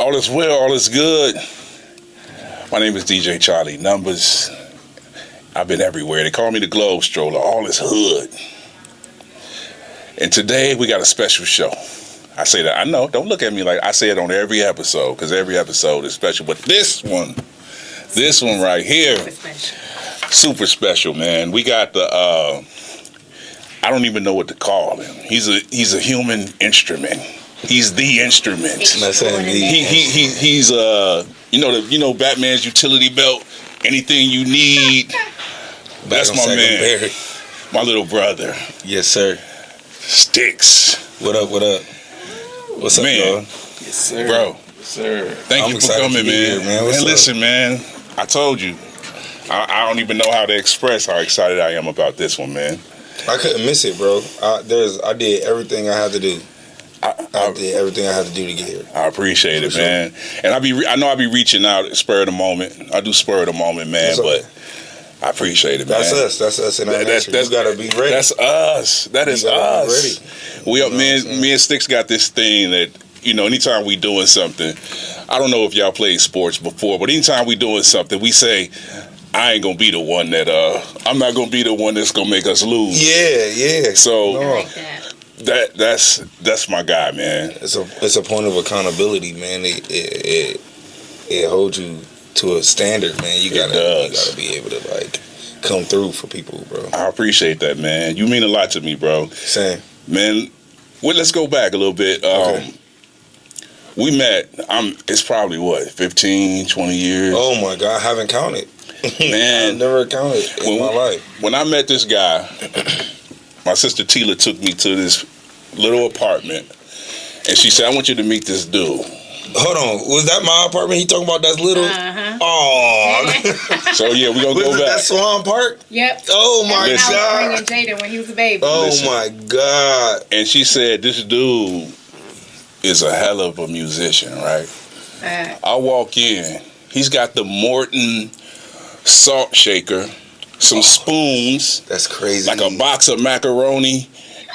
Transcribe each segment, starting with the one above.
All is well, all is good. My name is DJ Chalie Numbas. I've been everywhere. They call me the Globe Stroller. All is hood. And today we got a special show. I say that, I know, don't look at me like I say it on every episode, because every episode is special. But this one right here, super special, man. We got the, I don't even know what to call him. He's a human instrument. He's the instrument. He's you know Batman's utility belt. Anything you need, that's my man. My little brother. Yes, sir. Sticks. What up? What's up, man? Bro? Yes, sir. Bro. Yes, sir. Thank you for coming, man. Man, listen, man. I told you. I don't even know how to express how excited I am about this one, man. I couldn't miss it, bro. I did everything I had to do. I did everything I had to do to get here. I appreciate it, man. And I know I be reaching out at spur of the moment. I do spur of the moment, man. But I appreciate it, man. That's us. And you gotta be ready. That's us. That is us. We up, me and Sticks got this thing that, you know, anytime we doing something, I don't know if y'all played sports before, but anytime we doing something, we say, I ain't gonna be the one that I'm not gonna be the one that's gonna make us lose. Yeah. So I like that. That's my guy, man. It's a point of accountability, man. It holds you to a standard, man. You gotta be able to like come through for people, bro. I appreciate that, man. You mean a lot to me, bro. Same. Man, let's go back a little bit. Okay. We met, it's probably what, 15, 20 years? Oh my God, I haven't counted. Man. I've never counted in my life. When I met this guy, my sister Tila took me to this little apartment, and she said, I want you to meet this dude. Hold on, was that my apartment he talking about that's little? Uh-huh. Oh. So yeah, we're going to go back. That Swan Park? Yep. Oh my God. I was bringing Jada when he was a baby. Oh my God. And she said, this dude is a hell of a musician, right? I walk in, he's got the Morton salt shaker, some spoons. That's crazy. Like a box of macaroni.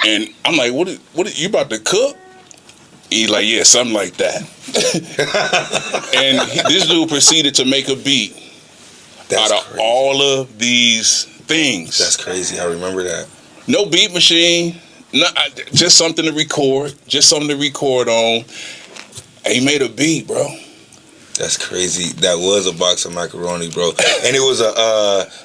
And I'm like, what you about to cook? He's like, yeah, something like that. And this dude proceeded to make a beat out of all of these things. That's crazy. I remember that. No beat machine. Just something to record. Just something to record on. And he made a beat, bro. That's crazy. That was a box of macaroni, bro. And it was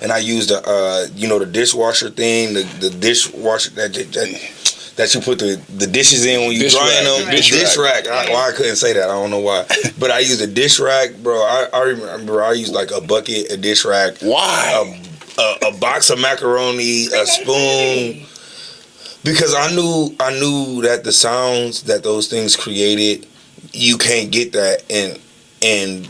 and I used the dishwasher thing, the dishwasher that you put the dishes in when you drying them. Dish rack. I couldn't say that. I don't know why. But I used a dish rack, bro. I remember I used like a bucket, a dish rack. Why? A box of macaroni, a spoon. Because I knew that the sounds that those things created, you can't get that and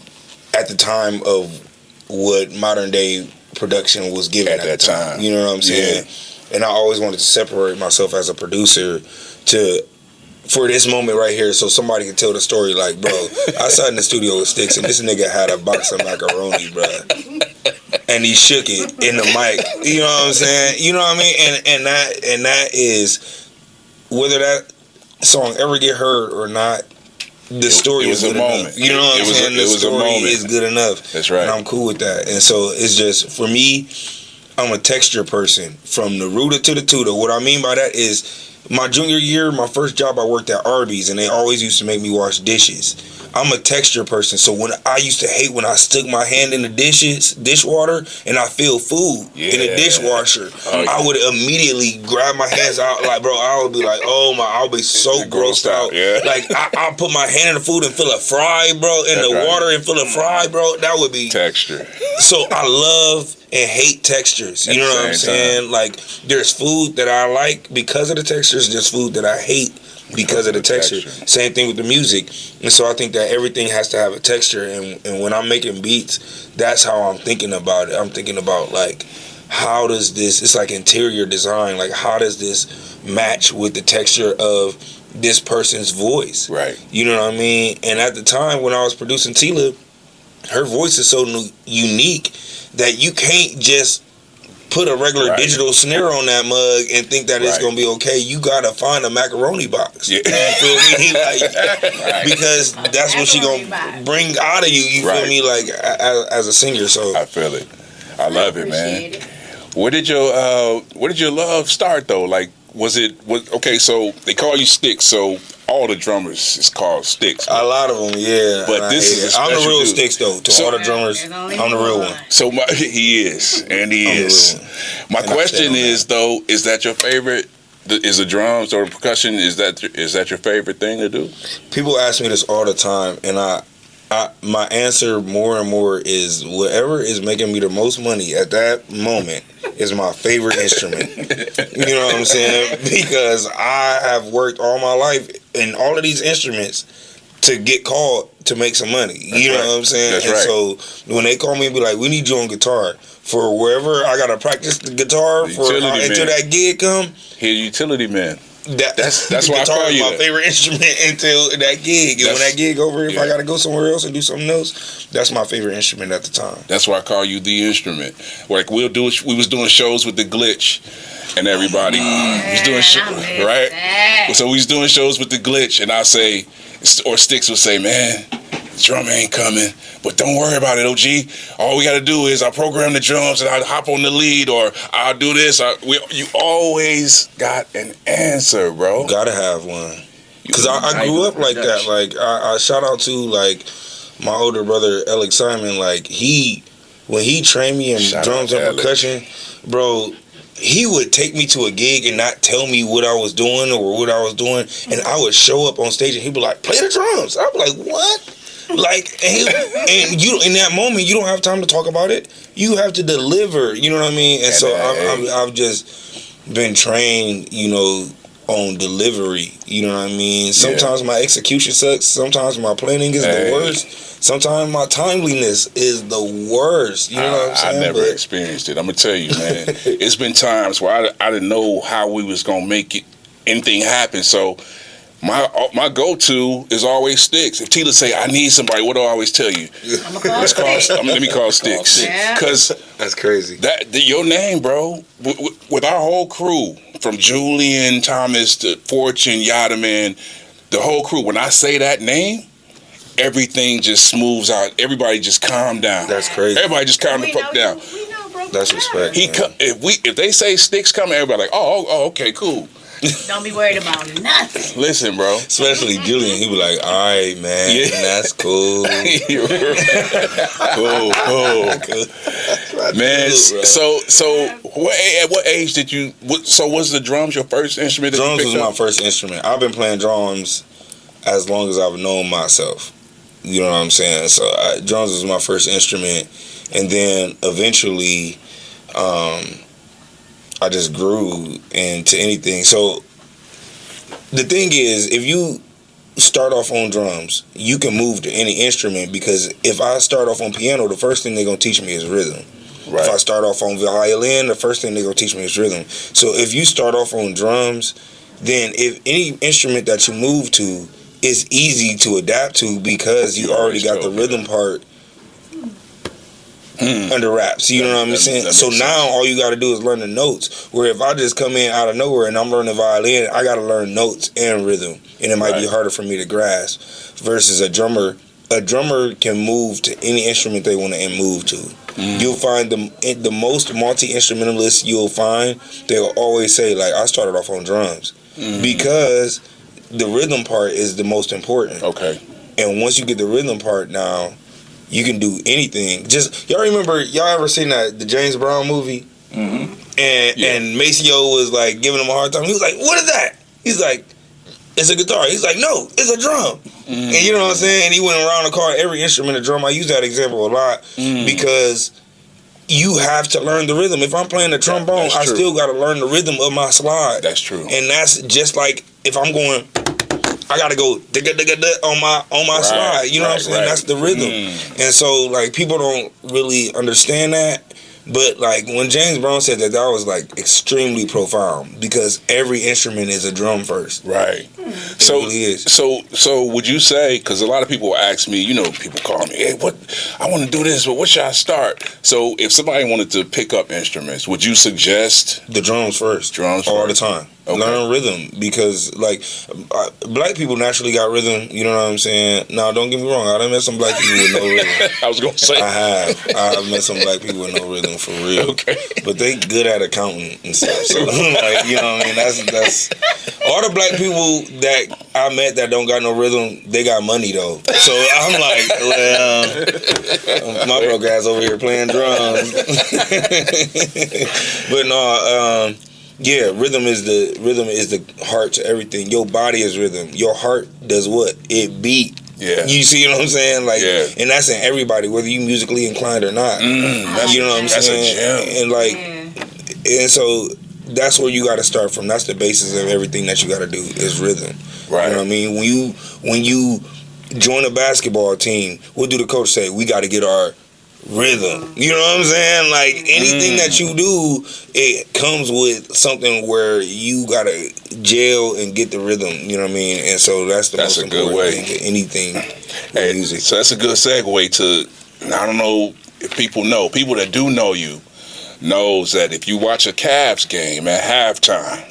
at the time of what modern day production was given at that time. You know what I'm saying? Yeah. And I always wanted to separate myself as a producer for this moment right here, so somebody can tell the story like, bro, I sat in the studio with Sticks and this nigga had a box of macaroni, bro. And he shook it in the mic. You know what I'm saying? You know what I mean? And that is, whether that song ever get heard or not, the story was a moment. Enough. You know what I'm saying? The story is good enough. That's right. And I'm cool with that. And so it's just, for me, I'm a texture person from the rooter to the tutor. What I mean by that is, my junior year, my first job, I worked at Arby's, and they always used to make me wash dishes. I'm a texture person, so when I used to hate when I stuck my hand in the dishwater, and I feel food in the dishwasher, I would immediately grab my hands out, like, bro, I would be like, oh my, I'll be so grossed out. Yeah. Like, I'll put my hand in the food and feel it fry, bro, in the water and feel it fry, bro. That would be texture. So I love and hate textures. You know what I'm saying? Like, there's food that I like because of the textures, there's food that I hate because of the texture. Same thing with the music. And so I think that everything has to have a texture, and when I'm making beats, that's how I'm thinking about it. I'm thinking about, like, how does this, it's like interior design, like, how does this match with the texture of this person's voice? Right. You know what I mean? And at the time when I was producing Tila, her voice is so unique that you can't just put a regular digital snare on that mug and think that it's gonna be okay. You gotta find a macaroni box. Yeah. You feel me? Like, because that's what she gonna bring out of you. You feel me? Like as a singer. So I feel it. I love it, man. Where did your love start though? Like, was okay? So they call you Sticks. So all the drummers is called Sticks. A lot of them, yeah. But this is a I'm the special real dude. Sticks though. To all the drummers, I'm the real one. So he is, and he is. My question is though, is that your favorite? Is the drums or the percussion? Is that your favorite thing to do? People ask me this all the time, and my answer more and more is whatever is making me the most money at that moment is my favorite instrument. You know what I'm saying? Because I have worked all my life in all of these instruments to get called to make some money. You know what I'm saying? That's and right. so when they call me and be like, we need you on guitar for wherever I gotta practice the guitar for until that gig come. He's utility man. That's why I guitar call is you my favorite instrument until that gig. And when that gig over, if I gotta go somewhere else and do something else, that's my favorite instrument at the time. That's why I call you the instrument. Like we was doing shows with the Glitch and everybody. We was doing right. So we was doing shows with the Glitch, and I say, or Sticks would say, man, the drum ain't coming. But don't worry about it, OG. All we got to do is I program the drums and I hop on the lead, or I'll do this. You always got an answer, bro. You gotta have one. Because I grew up like that. Like I shout out to like my older brother Alex Simon. Like when he trained me in drums and percussion, bro, he would take me to a gig and not tell me what I was doing or what I was doing, and I would show up on stage and he'd be like, "Play the drums." I'd be like, "What?" Like, and you in that moment, you don't have time to talk about it. You have to deliver. You know what I mean? And so I've just been trained, you know, on delivery. You know what I mean? Sometimes my execution sucks. Sometimes my planning is the worst. Sometimes my timeliness is the worst. You know what I'm saying? I never experienced it. I'm gonna tell you, man. It's been times where I didn't know how we was gonna make anything happen. So. My go-to is always Sticks. If Tila say, I need somebody, what do I always tell you? I'm gonna call let me call Sticks. Because that's crazy. Your name, bro, with our whole crew, from Julian, Thomas, to Fortune, Yadaman, the whole crew, when I say that name, everything just smooths out. Everybody just calm down. That's crazy. Everybody just calm the fuck down. That's respect. If they say Sticks coming, everybody like, oh, okay, cool. Don't be worried about nothing. Listen, bro. Especially Julian, he be like, all right, man, that's cool. cool. Man, so at what age did you, so was the drums your first instrument? Drums was my first instrument. I've been playing drums as long as I've known myself. You know what I'm saying? So drums was my first instrument. And then eventually, I just grew into anything. So the thing is, if you start off on drums, you can move to any instrument, because if I start off on piano, the first thing they're going to teach me is rhythm. Right. If I start off on violin, the first thing they're going to teach me is rhythm. So if you start off on drums, then if any instrument that you move to is easy to adapt to, because you already got the rhythm part under wraps. You know what I'm saying? So now all you got to do is learn the notes. Where if I just come in out of nowhere and I'm learning violin, I got to learn notes and rhythm, and it might be harder for me to grasp. Versus a drummer can move to any instrument they want to move to. You'll find the most multi-instrumentalists you'll find, they'll always say, like, I started off on drums, because the rhythm part is the most important. Okay. And once you get the rhythm part now, you can do anything. Just, y'all ever seen the James Brown movie? And Maceo was like giving him a hard time. He was like, what is that? He's like, it's a guitar. He's like, no, it's a drum. And you know what I'm saying? And he went around the car, every instrument a drum. I use that example a lot because you have to learn the rhythm. If I'm playing the trombone, I still got to learn the rhythm of my slide. That's true. And that's just like if I'm going, I gotta go on my slide. You know what I'm saying? That's the rhythm. And so like people don't really understand that, But like when James Brown said that, that was like extremely profound because every instrument is a drum first. Right. So, really is. so would you say? Because a lot of people ask me, people call me, hey, what? I want to do this, but what should I start? So, if somebody wanted to pick up instruments, would you suggest the drums first? Drums all first. the time. Okay. Learn rhythm because like black people naturally got rhythm. You know what I'm saying? Now, don't get me wrong. I done met some black people with no rhythm. I was gonna say I've met some black people with no rhythm for real. Okay. But they good at accounting and stuff. So like, you know what I mean? That's all the black people that I met that don't got no rhythm. They got money though. So I'm like, well, my broke ass over here playing drums. But no. Yeah, rhythm is the heart to everything. Your body is rhythm. Your heart does what? It beat. Yeah. You see what I'm saying? Like, yeah. And that's in everybody, whether you musically inclined or not. You know what I'm saying? That's a gem. And like, and so that's where you got to start from. That's the basis of everything that you got to do is rhythm. Right. You know what I mean? When you join a basketball team, what do the coach say? We got to get our rhythm. You know what I'm saying? Like anything that you do, it comes with something where you gotta gel and get the rhythm. You know what I mean? And so that's most a good important way. thing to anything. Hey, music. so that's a good segue to. I don't know if people that do know you knows that if you watch a Cavs game at halftime,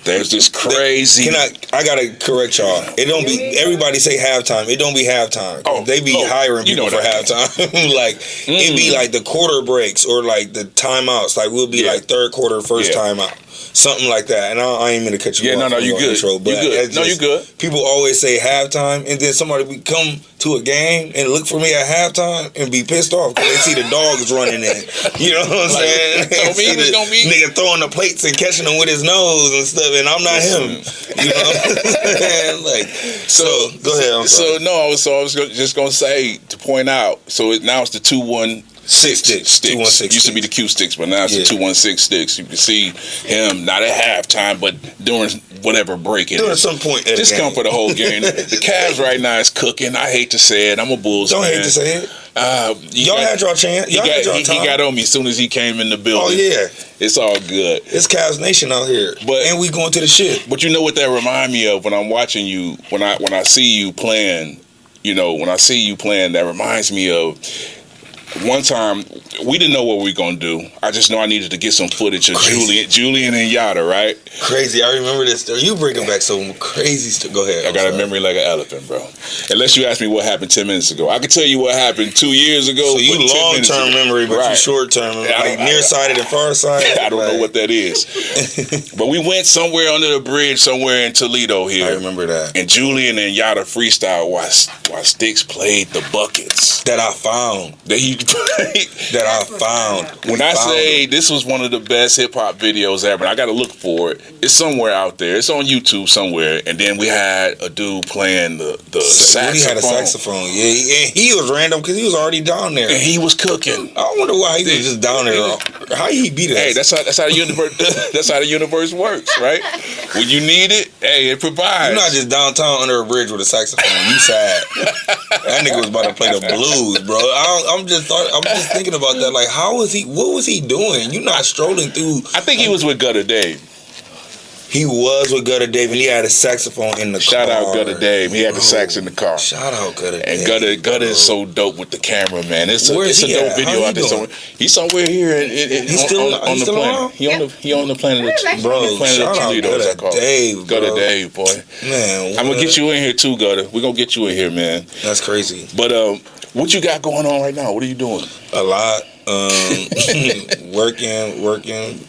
there's this crazy. I gotta correct y'all. It don't be everybody say halftime. It don't be halftime. They be hiring people for halftime. Like it be like the quarter breaks or like the timeouts. Like we'll be like third quarter, first timeout, something like that. And I ain't mean to cut you off. No, you good. Intro, but you good. You good. People always say halftime, and then somebody would come to a game and look for me at halftime and be pissed off because they see the dogs running in. You know what I'm saying? Don't be nigga throwing the plates and catching them with his nose and stuff, and I'm not him. You know what I'm saying? Like, so go ahead. I'm sorry. I was just gonna say to point out. So now it's the 216 sticks. 216 used to be the Q sticks, but now it's the 216 sticks. You can see him not at halftime, but during whatever break it During is. some point, Just come for the whole game. The Cavs right now is cooking. I hate to say it. I'm a Bulls fan. Don't hate to say it. Y'all had your chance. Y'all had your time. He got on me as soon as he came in the building. Oh yeah, it's all good. It's Cavs Nation out here, and we going to the shit. But you know what that remind me of when I'm watching you, when I see you playing. That reminds me of. One time, we didn't know what we were going to do. I just know I needed to get some footage of Julian and Yada, right? Crazy. I remember this story. You bringing back some crazy stuff. Go ahead. I got a memory like an elephant, bro. Unless you ask me what happened 10 minutes ago. I can tell you what happened 2 years ago. So you long-term memory, but you short-term memory. Like nearsighted and farsighted. I don't know what that is. But we went somewhere under the bridge, somewhere in Toledo here. I remember that. And Julian and Yada freestyle while Sticks played the buckets. That I found. That I found. When I say this was one of the best hip hop videos ever, I got to look for it. It's somewhere out there. It's on YouTube somewhere. And then we had a dude playing the saxophone. He had a saxophone. Yeah, he was random because he was already down there. And he was cooking. I wonder why he was just down there. How he beat us? Hey, that's how the universe. That's how the universe works, right? When you need it, hey, it provides. You're not just downtown under a bridge with a saxophone. You sad. That nigga was about to play the blues, bro. I'm just thinking about that. Like, how was he? What was he doing? You're not strolling through. I think he was with Gutter Dave. He was with Gutter Dave, and he had a saxophone in the car. Shout out Gutter Dave. He had the sax in the car. Shout out Gutter Dave. And Gutter is so dope with the camera, man. It's a dope at? video out there. He's somewhere here. He's still on the planet. He on the planet. Bro, shout out Gutter Dave, bro. Gutter Dave, boy. Man, I'm gonna get you in here too, Gutter. We're gonna get you in here, man. That's crazy. But what you got going on right now? What are you doing? A lot. Working,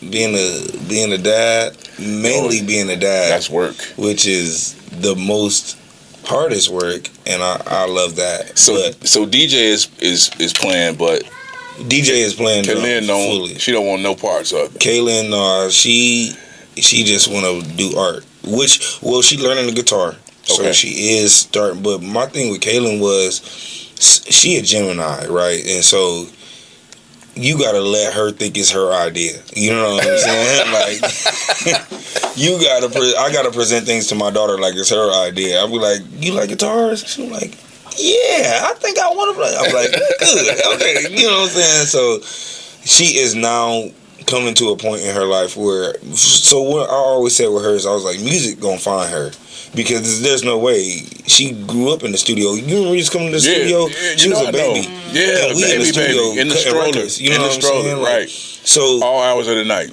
being a dad, mainly being a dad. That's work. Which is the most hardest work, and I love that. So DJ is playing, but DJ is playing. Kaylin she don't want no parts of it. Kaylin, she just want to do art. She learning the guitar, so she is starting. But my thing with Kaylin was she a Gemini, right? And so you gotta let her think it's her idea. You know what I'm saying? Like, I gotta present things to my daughter like it's her idea. I'll be like, "You like guitars?" She'll be like, "Yeah, I think I want to play." I'm like, "Good, okay." You know what I'm saying? So, she is now coming to a point in her life where, so what I always said with her is, I was like, music gonna find her. Because there's no way. She grew up in the studio. You remember we just coming to the studio? She was a baby. Yeah, and we in the studio in the cutting stroller. records. You know what I'm saying? Like, right. so all hours of the night.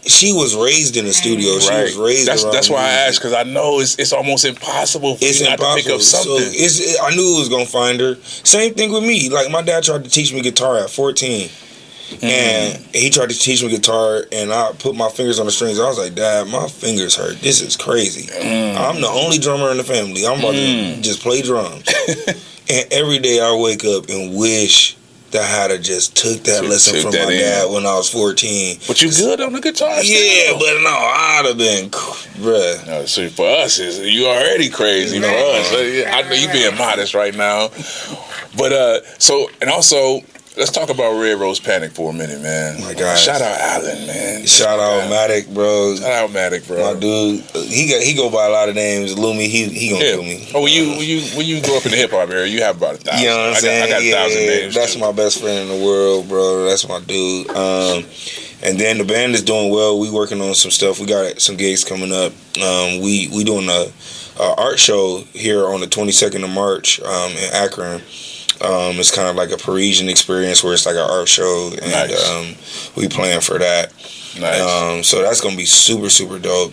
She was raised in the studio. She was raised around That's why I music. asked, because I know it's almost impossible for you not to pick up something. So I knew it was gonna find her. Same thing with me. Like, my dad tried to teach me guitar at 14. And he tried to teach me guitar, and I put my fingers on the strings. I was like, Dad, my fingers hurt. This is crazy. I'm the only drummer in the family. I'm about to just play drums. And every day I wake up and wish that I had just took that lesson from my dad when I was 14. But you good on the guitar? Yeah, but no, I'd have been, bruh. No, so for us, you already crazy. For us, I know you being modest right now. But and also, let's talk about Red Rose Panic for a minute, man. My God. Shout out Allen, man. Shout out Matic, bro. Shout out Matic, bro. My dude, he go by a lot of names. Lumi, he gonna kill me. Oh, when you grew up in the hip hop area, you have about 1,000. You know what I'm saying? I got 1,000 names. That's too. my best friend in the world, bro. That's my dude. And then the band is doing well. We working on some stuff. We got some gigs coming up. We doing a art show here on the 22nd of March in Akron. It's kind of like a Parisian experience where it's like an art show, and nice. We playing for that. Nice. So that's gonna be super, super dope.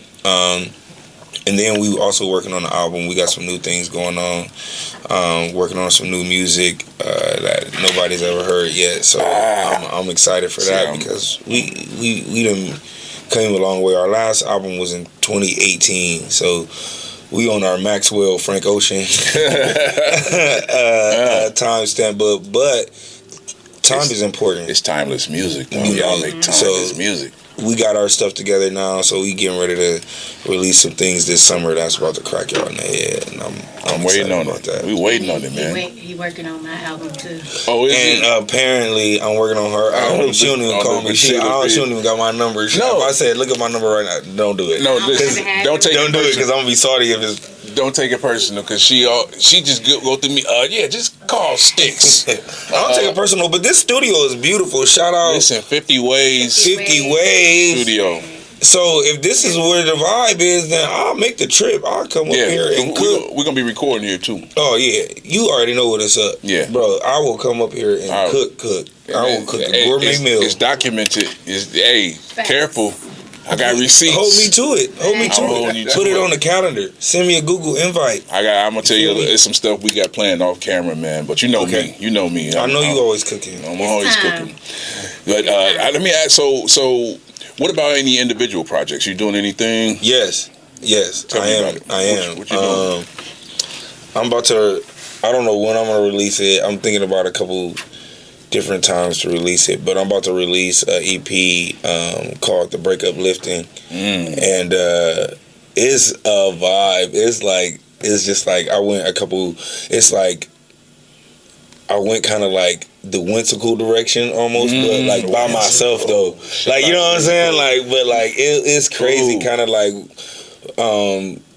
And then we also working on the album. We got some new things going on. Working on some new music that nobody's ever heard yet. So I'm excited for that because we done came a long way. Our last album was in 2018. So we on our Maxwell Frank Ocean timestamp, but time is important. It's timeless music, though. You Y'all know, make timeless music. We got our stuff together now, so we getting ready to release some things this summer that's about to crack y'all in the head, and I'm waiting on about it. that. We waiting on it, man. He working on my album too. Oh, is And apparently, I'm working on her album. She don't even call me. She don't even got my number. No. If I said, look at my number right now, don't do it. No, listen, don't do it because I'm gonna be sorry if it's. Don't take it personal, because she just go through me. Just call Sticks. I don't take it personal, but this studio is beautiful. Shout out. Listen, 50 Ways Studio. So if this is where the vibe is, then I'll make the trip. I'll come up here and cook. We're gonna be recording here too. Oh yeah, you already know what it's up. Yeah, bro, I will come up here and cook. I will cook a gourmet meal. It's documented. Careful. I got receipts. Hold me to it. Put it on the calendar. Send me a Google invite. I'm gonna tell you, there's some stuff we got planned off camera, man. But you know me. You know me. I know you always cooking. I'm always cooking. But let me ask. So, what about any individual projects? You doing anything? Yes. I am. What you doing? I'm about to. I don't know when I'm gonna release it. I'm thinking about a couple different times to release it, but I'm about to release an EP called The Breakup Lifting, and it's a vibe. It's just like I went kind of like the Whimsical direction almost, but like by myself though. Like, you know what I'm saying? Like, but like it's crazy, kind of like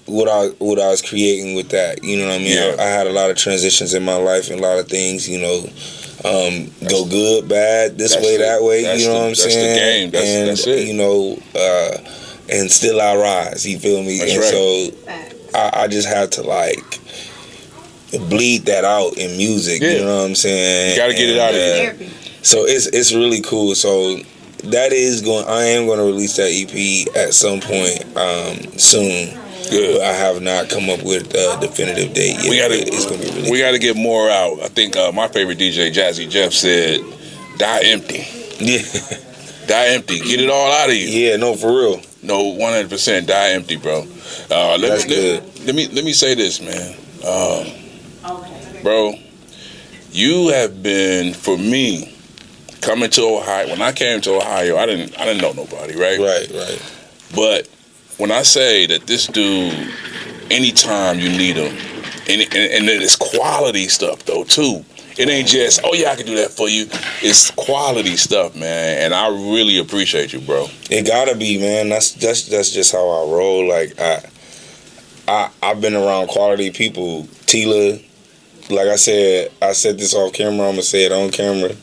what I was creating with that. You know what I mean? Yeah. I had a lot of transitions in my life and a lot of things, you know. Go good, bad, this way, that way. You know what I'm saying? That's the game. That's it. You know, and still I rise. You feel me? That's right. So I just had to like bleed that out in music. Yeah. You know what I'm saying? You gotta get it out of here. So it's really cool. So that is I am going to release that EP at some point soon. Good. But I have not come up with a definitive date yet. It's gonna be really. We got to get more out. I think my favorite DJ, Jazzy Jeff, said, "Die empty." Yeah. Die empty. Get it all out of you. Yeah. No, for real. No, 100%. Die empty, bro. That's good. Let me say this, man. Bro, you have been, for me, coming to Ohio. When I came to Ohio, I didn't know nobody, right? Right. But when I say that this dude, anytime you need him, and it's quality stuff though too. It ain't just, oh yeah, I can do that for you. It's quality stuff, man, and I really appreciate you, bro. It gotta be, man. That's just how I roll. Like I've been around quality people. Tila, like I said this off camera. I'm gonna say it on camera.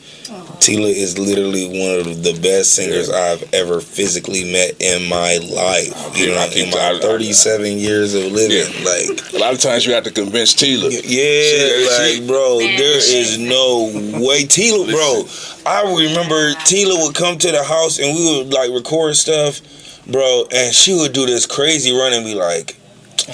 Tila is literally one of the best singers I've ever physically met in my life. You know, in my 37 years of living. Like, a lot of times you have to convince Tila. Bro, there is no way. Tila, bro, I remember Tila would come to the house and we would like record stuff, bro, and she would do this crazy run and be like,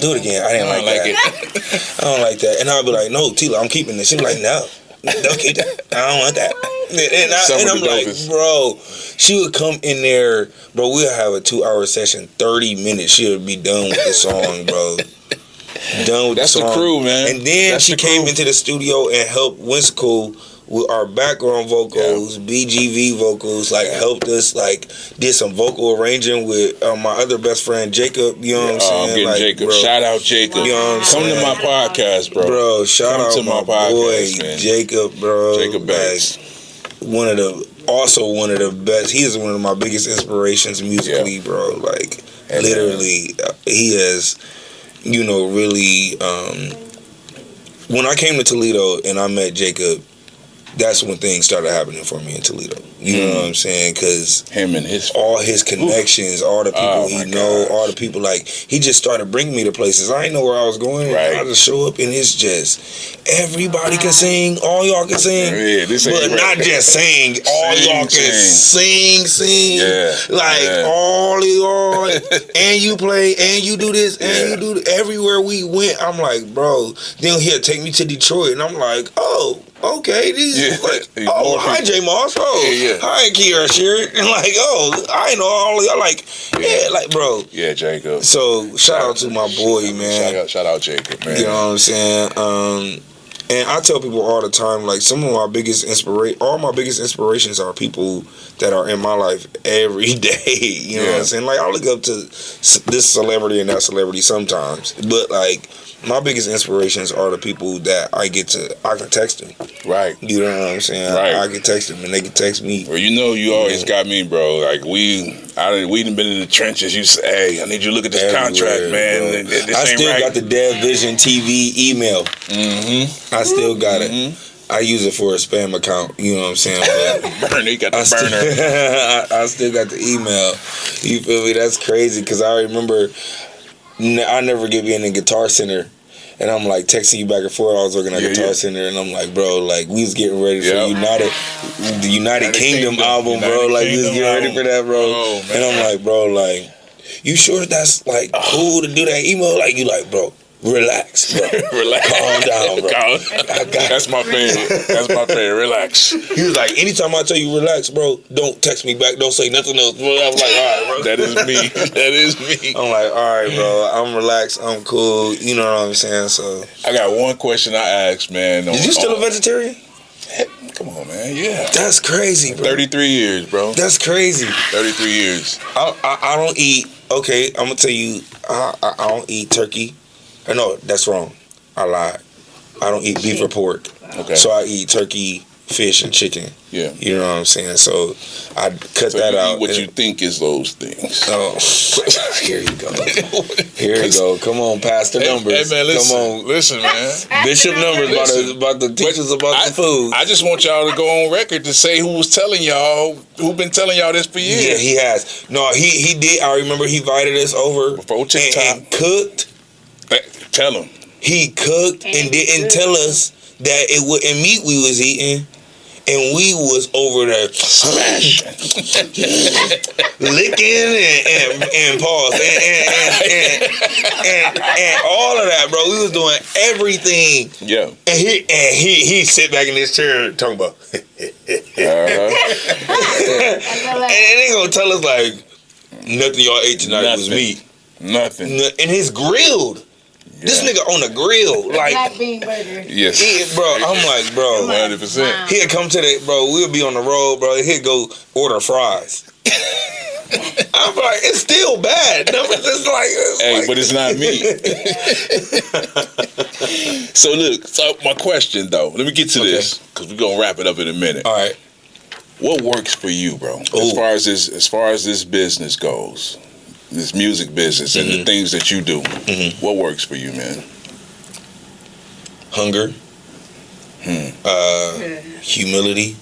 do it again. I didn't like that. I don't like that. And I'd be like, no, Tila, I'm keeping this. She'd be like, no, don't keep that. I don't want that. And I'm like, bro, she would come in there, bro, we'll have a 2-hour session, 30 minutes. She would be done with the song, bro. Done with the song. That's the crew, man. And then she came into the studio and helped Winsco with our background vocals, BGV vocals, like helped us, like did some vocal arranging with my other best friend Jacob. You know what I'm saying? I'm getting like, Jacob. Bro, shout out Jacob. You know what I'm Come to my podcast, bro. Bro, shout out to my boy man. Jacob, bro. Jacob Banks. Like, one of the best. He is one of my biggest inspirations musically, bro. Like literally, he has, you know, really. When I came to Toledo and I met Jacob, that's when things started happening for me in Toledo. You know what I'm saying? Because him and all his connections, all the people he know, all the people, like, he just started bringing me to places. I didn't know where I was going. Right. I just show up and it's just, everybody can sing, all y'all can sing. Yeah, this ain't but not just sing, all y'all can sing. Yeah. Like, all y'all, and you play, and you do this, and you do everywhere we went, I'm like, bro, then he'll take me to Detroit, and I'm like, oh, okay, like, oh, hi J Moss, hi Kiara Sheeran, and like, oh, I know all of y'all, like, like, bro, Jacob. So shout out to my boy, man. Shout out Jacob, man. You know what I'm saying? And I tell people all the time, like, all my biggest inspirations are people that are in my life every day. You know what I'm saying? Like, I look up to this celebrity and that celebrity sometimes, but like, my biggest inspirations are the people that I can text them. Right. You know what I'm saying? Right. I can text them and they can text me. Well, you know, you always got me, bro. Like, we done been in the trenches. You say, hey, I need you to look at this contract, man. This I still got the Dev Vision TV email. Mm-hmm. I still got it. I use it for a spam account, you know what I'm saying? Burner, you got the burner. I still got the email. You feel me? That's crazy because I remember I never get being in Guitar Center. And I'm like texting you back and forth. I was working at Guitar Center, and I'm like, bro, like we was getting ready for the United Kingdom album, bro. Like we was getting ready for that, bro. Oh, and I'm like, bro, like, you sure that's like cool to do that email? Like you like, bro, relax, bro. Relax. Calm down, bro. That's my favorite. That's my favorite. Relax. He was like, anytime I tell you relax, bro, don't text me back. Don't say nothing else. Bro. I was like, all right, bro. That is me. That is me. I'm like, all right, bro. I'm relaxed. I'm cool. You know what I'm saying? So I got one question I asked, man. Is you still a vegetarian? Come on, man. Yeah. That's crazy, bro. 33 years, bro. That's crazy. 33 years. I don't eat. Okay, I'm gonna tell you. I don't eat turkey. No, that's wrong. I lied. I don't eat beef or pork. Okay. So I eat turkey, fish, and chicken. Yeah. You know what I'm saying? So I cut that out. What you think is those things? Oh, here you go. Here you go. Come on, Pastor Numbers. Hey man, listen. Come on. Listen, man. Bishop Numbers about to teach us about the food. I just want y'all to go on record to say who been telling y'all this for years. Yeah, he has. No, he did. I remember he invited us over before TikTok and cooked. Tell him. He cooked and didn't tell us that it wasn't meat we was eating, and we was over there licking and pause and all of that, bro. We was doing everything. Yeah. And he sit back in his chair talking about. And they gonna tell us like nothing y'all ate tonight was meat. Nothing. And it's grilled. This nigga on the grill, like black bean burger. Yes, bro. I'm like, bro, 100%. He'll come to the bro. We'll be on the road, bro. He'll go order fries. I'm like, it's still bad. It's like, but it's not me. So look, my question though. Let me get to this because we're gonna wrap it up in a minute. All right. What works for you, bro? As far as this business goes. This music business and the things that you do, what works for you, man? Hunger, humility,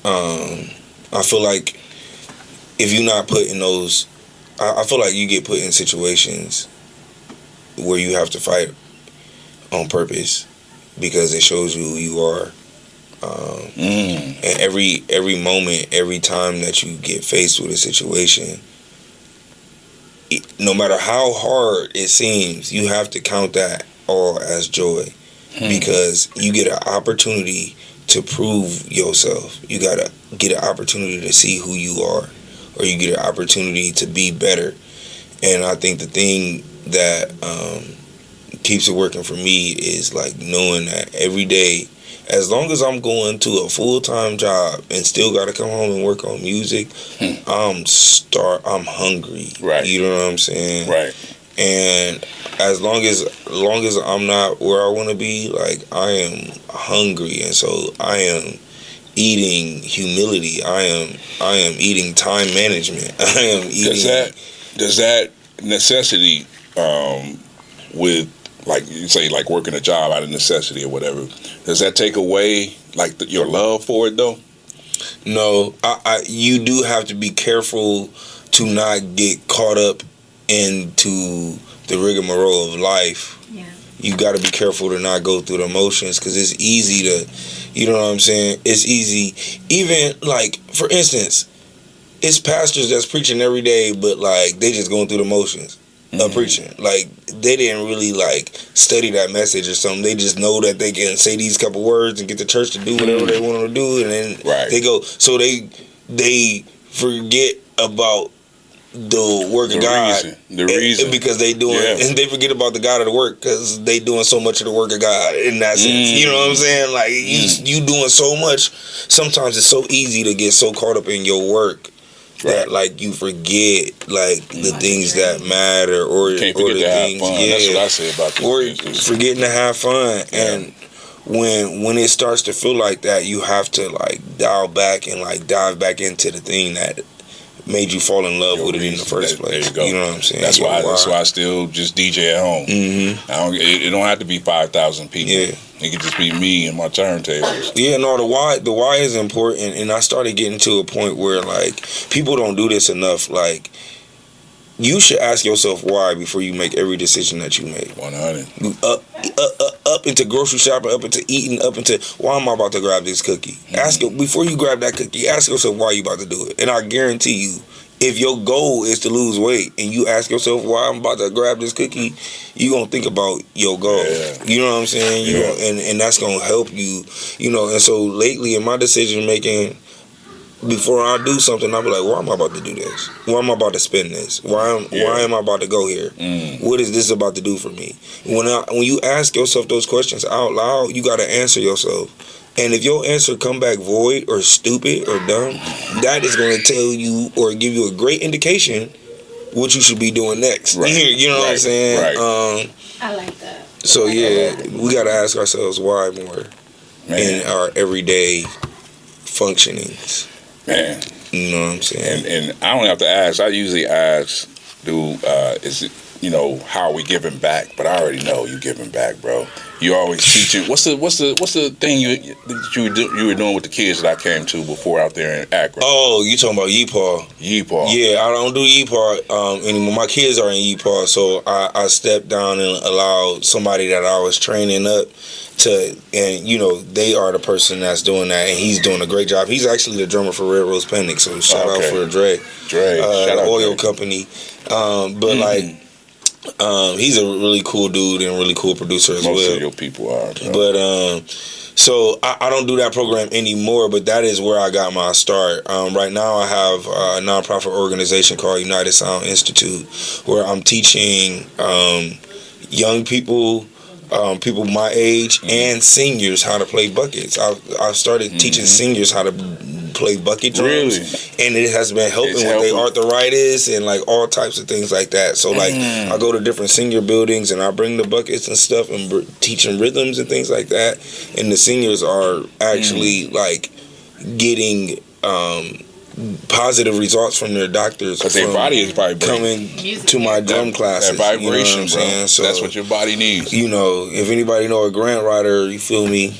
I feel like if you're not put in those, I feel like you get put in situations where you have to fight on purpose because it shows you who you are. And every moment, every time that you get faced with a situation, no matter how hard it seems, you have to count that all as joy because you get an opportunity to prove yourself. You gotta get an opportunity to see who you are, or you get an opportunity to be better. And I think the thing that keeps it working for me is like knowing that every day, as long as I'm going to a full-time job and still got to come home and work on music, I'm hungry. Right. You know what I'm saying? Right. And as long as I'm not where I want to be, like I am hungry, and so I am eating humility. I am eating time management. I am eating. Does that necessity with, like you say, like working a job out of necessity or whatever, does that take away like your love for it though? No, you do have to be careful to not get caught up into the rigmarole of life. Yeah. You got to be careful to not go through the emotions because it's easy to, you know what I'm saying? It's easy. Even like, for instance, it's pastors that's preaching every day, but like they just going through the motions of preaching. Like they didn't really like study that message or something. They just know that they can say these couple words and get the church to do whatever they want to do, and then they go. So they forget about the work of God, the reason, because they doing, and they forget about the God of the work because they doing so much of the work of God in that sense. You know what I'm saying? Like you doing so much. Sometimes it's so easy to get so caught up in your work that like you forget like the things that matter, or can't or forget the to things. have fun. That's what I say about this Or business. forgetting to have fun. And when it starts to feel like that, you have to like dial back and like dive back into the thing that made you fall in love with it in the first place. You know what I'm saying? That's why I still just DJ at home. It don't have to be 5,000 people. It could just be me and my turntables. Yeah, no, the why is important, and I started getting to a point where like people don't do this enough. Like you should ask yourself why before you make every decision that you make. 100. Up into grocery shopping, up into eating, up into why am I about to grab this cookie? Ask it before you grab that cookie. Ask yourself why you about to do it, and I guarantee you, if your goal is to lose weight and you ask yourself why I'm about to grab this cookie, you gonna think about your goal. You know what I'm saying? You gonna, and that's gonna help you. You know, and so lately in my decision making, before I do something, I'll be like, why am I about to do this? Why am I about to spend this? Why am I about to go here? What is this about to do for me? When you ask yourself those questions out loud, you got to answer yourself. And if your answer come back void or stupid or dumb, that is going to tell you or give you a great indication what you should be doing next. You know what I'm saying? I like that. So we got to ask ourselves why more in our everyday functionings. Man, you know what I'm saying? And I don't have to ask. I usually ask, is it, how are we giving back? But I already know you giving back, bro. You always teaching. What's the thing you were doing with the kids that I came to before out there in Akron? Oh, you talking about Yeepaw? Yeepaw. Yeah, I don't do Yeepaw anymore. My kids are in Yeepaw, so I stepped down and allowed somebody that I was training up to, and they are the person that's doing that, and he's doing a great job. He's actually the drummer for Red Rose Panic, so shout out for Dre, the oil company. But like. He's a really cool dude and really cool producer as well. Most of your people are. Bro. But so I don't do that program anymore, but that is where I got my start. Right now I have a nonprofit organization called United Sound Institute, where I'm teaching young people, people my age, and seniors how to play buckets. I've started teaching seniors how to play bucket drums, and it has been helping with their arthritis and like all types of things like that. So like I go to different senior buildings and I bring the buckets and stuff and teach them rhythms and things like that, and the seniors are actually like getting positive results from their doctors because their body is probably coming to my drum classes. That vibration, bro. So that's what your body needs. If anybody know a grant writer, you feel me?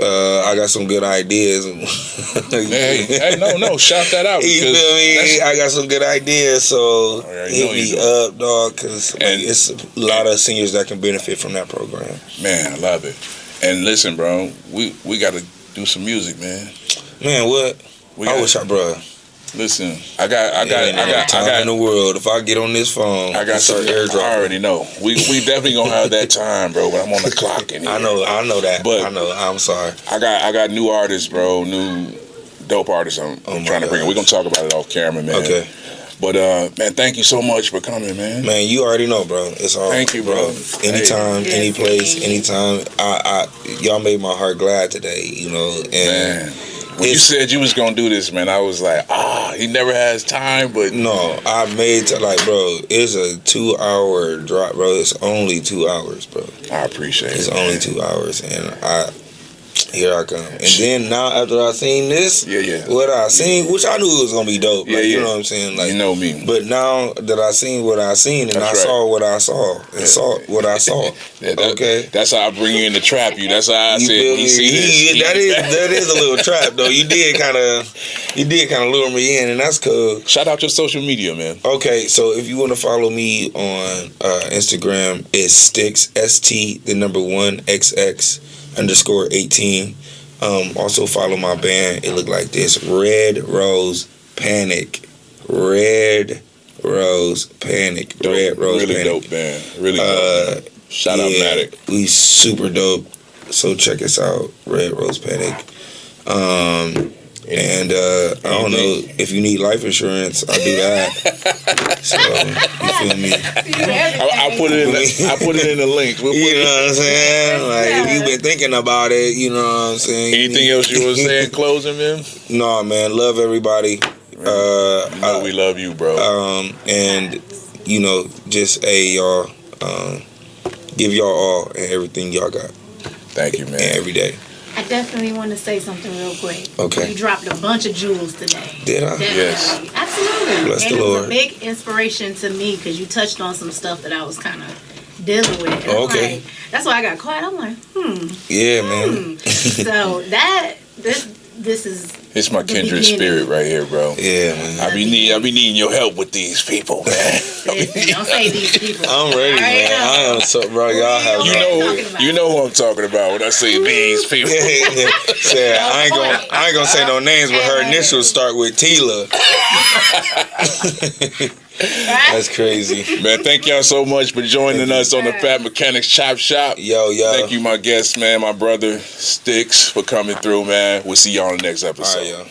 I got some good ideas. Hey, no, shout that out. You feel me? I got some good ideas, so hit me up, dog, because it's a lot of seniors that can benefit from that program. Man, I love it. And listen, bro, we got to do some music, man. Man, what? I wish I, bro. Listen, I got time in the world. If I get on this phone, I got some airdrop. I already know. We definitely gonna have that time, bro. But I'm on the clock in here. I know that. But I know. I'm sorry. I got new artists, bro. New dope artists. I'm trying to bring. We're gonna talk about it off camera, man. Okay. But man, thank you so much for coming, man. Man, you already know, bro. It's all. Thank you, bro. Anytime, any place, anytime. Y'all made my heart glad today. You know, and. Man. When you said you was gonna do this, man, I was like, he never has time, but no, I made bro, it's a 2-hour drop, bro. It's only 2 hours, bro. I appreciate it. It's only 2 hours, and here I come. And then now after I seen this, what I seen, which I knew it was gonna be dope. Like, you know what I'm saying? Like, you know me. But now that I seen what I seen, and I saw what I saw, and saw what I saw. Okay, that's how I bring you in to trap you. That's how I said we see this. That is a little trap though. You did kind of lure me in, and that's cool. Shout out your social media, man. Okay, so if you want to follow me on Instagram, it's Sticks ST1XX _18. Also follow my band. It look like this: Red Rose Panic. Red Rose Panic. Dope. Red Rose really Panic. Dope band. Really dope. Shout out Matic. We super dope. So check us out, Red Rose Panic. And I don't know if you need life insurance, I'll do that. So you feel me? I put it in the link. You know what I'm saying? Like if you've been thinking about it, you know what I'm saying. Anything else you want to say in closing, man? No, man. Love everybody. We love you, bro. And you know, just y'all, give y'all all and everything y'all got. Thank you, man. And every day. I definitely want to say something real quick. Okay. You dropped a bunch of jewels today. Did I? Definitely. Yes. Absolutely. Bless and the Lord. It was a big inspiration to me because you touched on some stuff that I was kind of dealing with. And Okay. like, that's why I got quiet. I'm like, Yeah, man. So this is. It's my kindred spirit right here, bro. Yeah, man. I be needing your help with these people, man. Don't say these people. I'm ready, man. I am so, bro. Y'all have. You know who I'm talking about when I say these people. Say, I ain't gonna say no names, but her initials start with Tila. That's crazy. Man, thank y'all so much for joining us on the Phat Mechanics Chop Shop. Yo. Thank you, my guest, man, my brother Sticks, for coming through, man. We'll see y'all on the next episode. All right, yo.